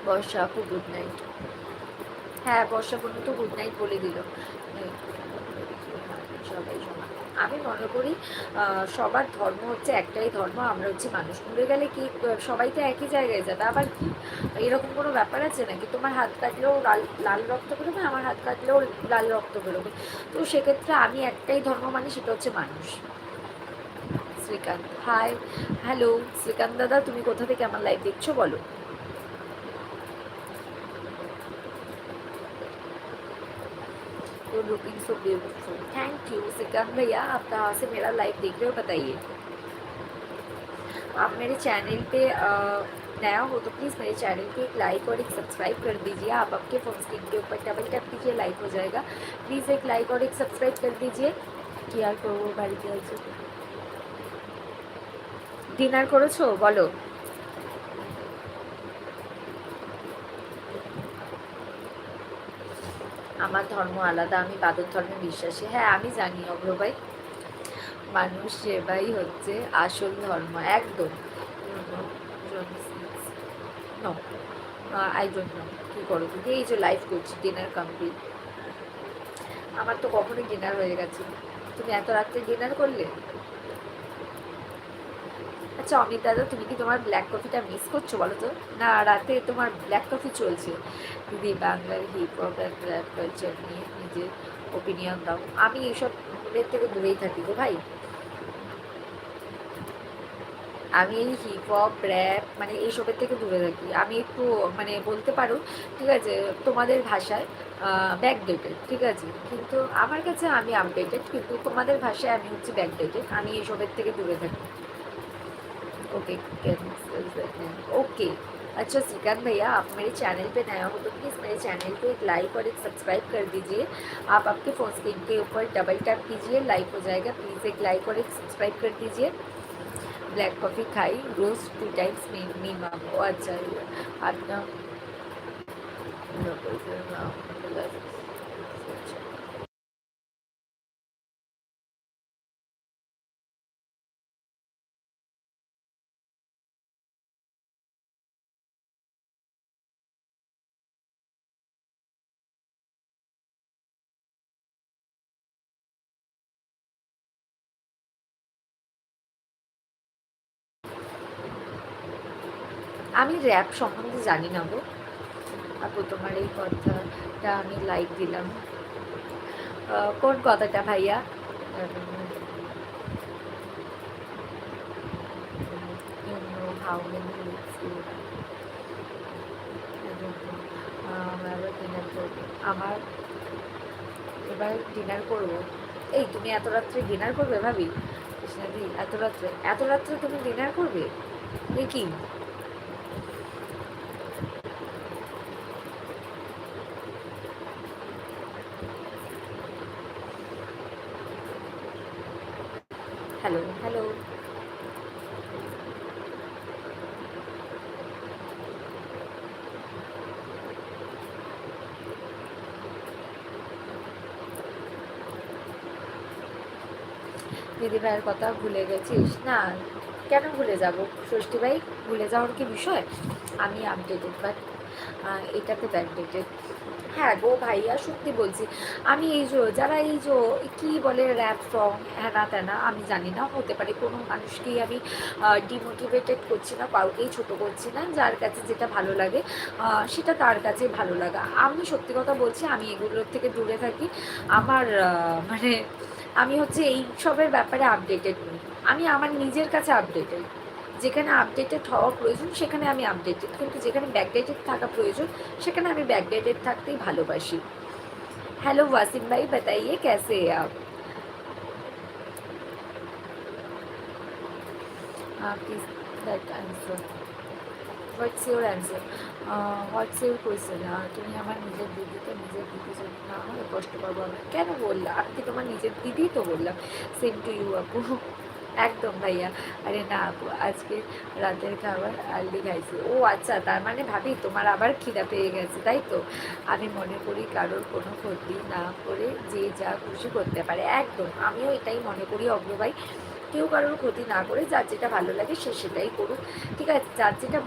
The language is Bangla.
বর্ষা আপু গুড নাইট। হ্যাঁ, বর্ষা বোনও তো গুড নাইট বলে দিল। সবাই সমান। আমি মনে করি সবার ধর্ম হচ্ছে একটাই ধর্ম, আমরা হচ্ছে মানুষ। মরে গেলে কি সবাই তো একই জায়গায় যাবে? আবার কি এরকম কোনো ব্যাপার আছে নাকি? তোমার হাত কাটলেও লাল লাল রক্ত বেরোবে, আমার হাত কাটলেও লাল রক্ত বেরোবে। তো সেক্ষেত্রে আমি একটাই ধর্ম মানি, সেটা হচ্ছে মানুষ। শ্রীকান্ত হাই, হ্যালো শ্রীকান্ত দাদা, তুমি কোথা থেকে আমার লাইভ দেখছো বলো? You're looking so beautiful. Thank you, Sikand भैया। आप कहाँ से मेरा लाइव देख रहे हो बताइए? आप मेरे चैनल पे नया हो तो प्लीज़ मेरे चैनल पे एक लाइक और एक सब्सक्राइब कर दीजिए। आप आपके फ़ोन स्क्रीन के ऊपर डबल टैप कीजिए, लाइक हो जाएगा। प्लीज़ एक लाइक और एक सब्सक्राइब कर दीजिए। কি আর করবো, বাড়িতে আছি। ডিনার করেছো বলো? আমার ধর্ম আলাদা, আমি বাদর ধর্মে বিশ্বাসী। হ্যাঁ আমি জানি অগ্র ভাই, মানুষ সেবাই হচ্ছে আসল ধর্ম, একদম। No, I don't know. কী করো দিদি? এই যে লাইভ করছি, ডিনার কমপ্লিট। আমার তো কখনোই ডিনার হয়ে গেছে। তুমি এত রাত্রে ডিনার করলে? আচ্ছা অমিত দাদা, তুমি কি তোমার ব্ল্যাক কফিটা মিস করছো বলো তো? না রাতে তোমার ব্ল্যাক কফি চলছে? দিদি বাংলার হিপ হপ র্যাপ কালচার নিয়ে নিজের ওপিনিয়ন দাও। আমি এইসব থেকে দূরেই থাকি গো ভাই। আমি এই হিপ হপ র্যাপ মানে এইসবের থেকে দূরে থাকি। আমি একটু মানে বলতে পারো, ঠিক আছে, তোমাদের ভাষায় ব্যাকডেটেড, ঠিক আছে, কিন্তু আমার কাছে আমি আপডেটেড, কিন্তু তোমাদের ভাষায় আমি হচ্ছে ব্যাকডেটেড। আমি এইসবের থেকে দূরে থাকি। Okay, okay. अच्छा श्रीकांत भैया, आप मेरे चैनल पे नया हो तो प्लीज़ मेरे चैनल को एक लाइक और एक सब्सक्राइब कर दीजिए। आप आपके फ़ोन स्क्रीन के ऊपर डबल टैप कीजिए, लाइक हो जाएगा। प्लीज़ एक लाइक और एक सब्सक्राइब कर दीजिए। ब्लैक कॉफ़ी खाई रोज़ 2 टाइम्स मिनिमम। ओ अच्छा, आपका আমি র্যাপ সম্বন্ধে জানি না গো আপু, তোমার এই কথাটা আমি লাইক দিলাম। কোন কথাটা ভাইয়া? You know how many weeks you এবার ডিনার করবো। আমার এবার ডিনার করবো। এই তুমি এত রাত্রে ডিনার করবে ভাবি? কৃষ্ণাদি এত রাত্রে তুমি ডিনার করবে? এ কি? হ্যালো হ্যালো, দিদিভাইয়ের কথা ভুলে গেছিস? না, কেন ভুলে যাব ষষ্ঠী ভাই? ভুলে যাওয়ার কি বিষয়? আমি আপডেটেড, বাট এটাতে ব্যাকডেটেড। হ্যাঁ গো ভাইয়া, সত্যি বলছি। আমি এই যে যারা এই যে কী বলে র্যাপ সং হ্যানা ত্যানা, আমি জানি না, হতে পারে কোনো মানুষকেই আমি ডিমোটিভেটেড করছি না, কাউকেই ছোটো করছি না। যার কাছে যেটা ভালো লাগে সেটা তার কাছে ভালো লাগা। আমি সত্যি কথা বলছি, আমি এগুলোর থেকে দূরে থাকি। আমার মানে আমি হচ্ছে এই সবের ব্যাপারে আপডেটেড নই। আমি আমার নিজের কাছে আপডেটেড। যেখানে আপডেটেড হওয়া প্রয়োজন সেখানে আমি আপডেটেড, কিন্তু যেখানে ব্যাকডেটেড থাকা প্রয়োজন সেখানে আমি ব্যাকডেটেড থাকতেই ভালোবাসি। हेलो वासिम भाई, बताइए कैसे हैं आप? Please that answer, what's your answer, what's your question? তুমি আমার নিজের দিদি, তো নিজের দিদি যদি না হয় কষ্ট পাবো আমি। কেন বললাম? আমি কি তোমার নিজের দিদি? তো বললাম সেম টু ইউ আপু। একদম ভাইয়া। আরে না আপু, আজকে রাতের খাবার আর্লি খাইছি। ও আচ্ছা, তার মানে ভাবি তোমার আবার খিদা পেয়ে গেছে তাই তো? আমি মনে করি কারোর কোনো ক্ষতি না করে যে যা খুশি করতে পারে। একদম আমিও এটাই মনে করি অগ্রভাই। কেউ কারোর ক্ষতি না করে যার যেটা ভালো লাগে সে সেটাই করুক, ঠিক আছে? যার যেটা